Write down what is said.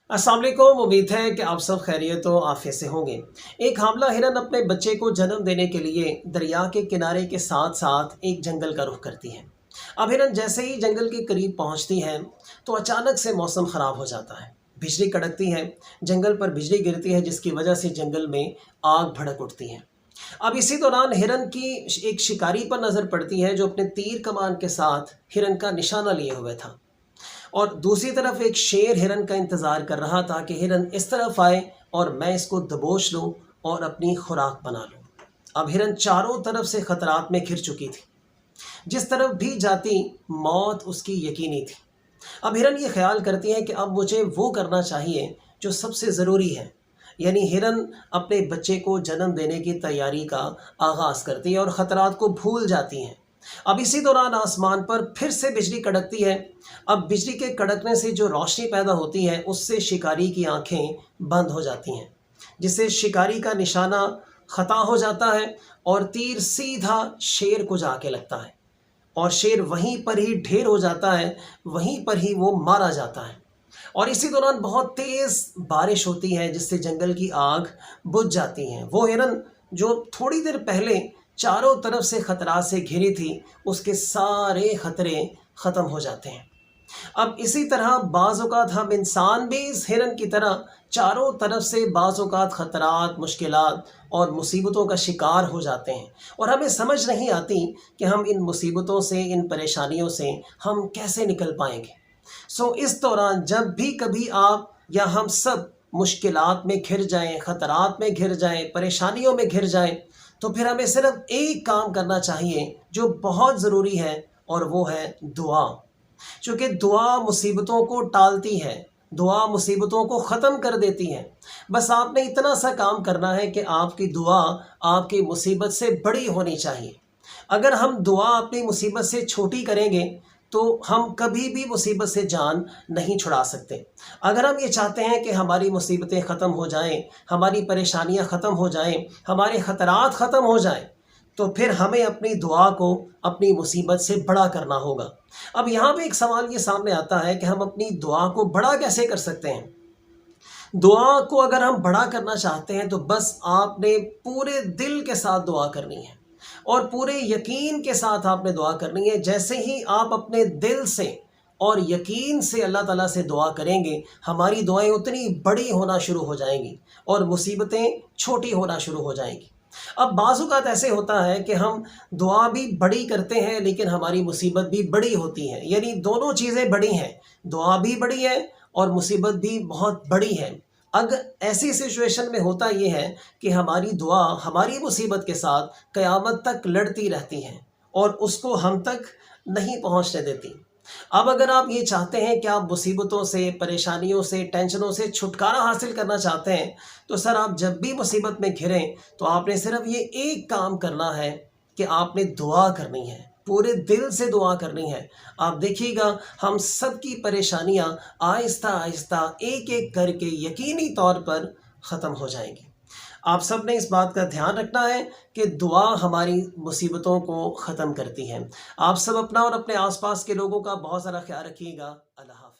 अस्सलाम वालेकुम। उम्मीद है कि आप सब खैरियत व आफियत से होंगे। एक हामला हिरन अपने बच्चे को जन्म देने के लिए दरिया के किनारे के साथ साथ एक जंगल का रुख करती है। अब हिरन जैसे ही जंगल के करीब पहुंचती है तो अचानक से मौसम ख़राब हो जाता है। बिजली कड़कती है, जंगल पर बिजली गिरती है, जिसकी वजह से जंगल में आग भड़क उठती है। अब इसी दौरान हिरन की एक शिकारी पर नज़र पड़ती है जो अपने तीर कमान के साथ हिरन का निशाना लिए हुए था। और दूसरी तरफ एक शेर हिरन का इंतज़ार कर रहा था कि हिरन इस तरफ आए और मैं इसको दबोच लूँ और अपनी खुराक बना लूँ। अब हिरन चारों तरफ से ख़तरात में घिर चुकी थी, जिस तरफ भी जाती मौत उसकी यकीनी थी। अब हिरन ये ख्याल करती है कि अब मुझे वो करना चाहिए जो सबसे ज़रूरी है, यानी हिरन अपने बच्चे को जन्म देने की तैयारी का आगाज़ करती है और ख़तरात को भूल जाती हैं। अब इसी दौरान आसमान पर फिर से बिजली कड़कती है। अब बिजली के कड़कने से जो रोशनी पैदा होती है उससे शिकारी की आंखें बंद हो जाती हैं, जिससे शिकारी का निशाना ख़ता हो जाता है और तीर सीधा शेर को जाके लगता है और शेर वहीं पर ही ढेर हो जाता है, वहीं पर ही वो मारा जाता है। और इसी दौरान बहुत तेज़ बारिश होती है जिससे जंगल की आग बुझ जाती है। वो हिरन जो थोड़ी देर पहले चारों तरफ से ख़तरा से घिरी थी, उसके सारे ख़तरे ख़त्म हो जाते हैं। अब इसी तरह बाज़ औक़ात हम इंसान भी इस हिरन की तरह चारों तरफ से बाज़ औक़ात ख़तरात, मुश्किलात और मुसीबतों का शिकार हो जाते हैं और हमें समझ नहीं आती कि हम इन मुसीबतों से, इन परेशानियों से हम कैसे निकल पाएंगे। इस दौरान जब भी कभी आप या हम सब मुश्किलात में घिर जाएं, ख़तरात में घिर जाएं, परेशानियों में घिर जाएं, तो फिर हमें सिर्फ एक काम करना चाहिए जो बहुत ज़रूरी है, और वो है दुआ। क्योंकि दुआ मुसीबतों को टालती है, दुआ मुसीबतों को ख़त्म कर देती है। बस आपने इतना सा काम करना है कि आपकी दुआ आपकी मुसीबत से बड़ी होनी चाहिए। अगर हम दुआ अपनी मुसीबत से छोटी करेंगे तो हम कभी भी मुसीबत से जान नहीं छुड़ा सकते। अगर हम ये चाहते हैं कि हमारी मुसीबतें ख़त्म हो जाएं, हमारी परेशानियां ख़त्म हो जाएं, हमारे ख़तरात ख़त्म हो जाएं, तो फिर हमें अपनी दुआ को अपनी मुसीबत से बड़ा करना होगा। अब यहाँ पे एक सवाल ये सामने आता है कि हम अपनी दुआ को बड़ा कैसे कर सकते हैं। दुआ को अगर हम बड़ा करना चाहते हैं तो बस आपने पूरे दिल के साथ दुआ करनी है और पूरे यकीन के साथ आपने दुआ करनी है। जैसे ही आप अपने दिल से और यकीन से अल्लाह ताला से दुआ करेंगे, हमारी दुआएं उतनी बड़ी होना शुरू हो जाएंगी और मुसीबतें छोटी होना शुरू हो जाएंगी। अब बाज़ औक़ात ऐसे होता है कि हम दुआ भी बड़ी करते हैं लेकिन हमारी मुसीबत भी बड़ी होती है, यानी दोनों चीज़ें बड़ी हैं, दुआ भी बड़ी है और मुसीबत भी बहुत बड़ी है। अगर ऐसी सिचुएशन में होता ये है कि हमारी दुआ हमारी मुसीबत के साथ क़यामत तक लड़ती रहती है और उसको हम तक नहीं पहुंचने देती। अब अगर आप ये चाहते हैं कि आप मुसीबतों से, परेशानियों से, टेंशनों से छुटकारा हासिल करना चाहते हैं, तो सर आप जब भी मुसीबत में घिरें तो आपने सिर्फ ये एक काम करना है कि आपने दुआ करनी है, पूरे दिल से दुआ करनी है। आप देखिएगा हम सब की परेशानियां आहिस्ता आहिस्ता एक एक करके यकीनी तौर पर ख़त्म हो जाएंगी। आप सब ने इस बात का ध्यान रखना है कि दुआ हमारी मुसीबतों को ख़त्म करती है। आप सब अपना और अपने आसपास के लोगों का बहुत सारा ख्याल रखिएगा। अल्लाह हाफ़िज़।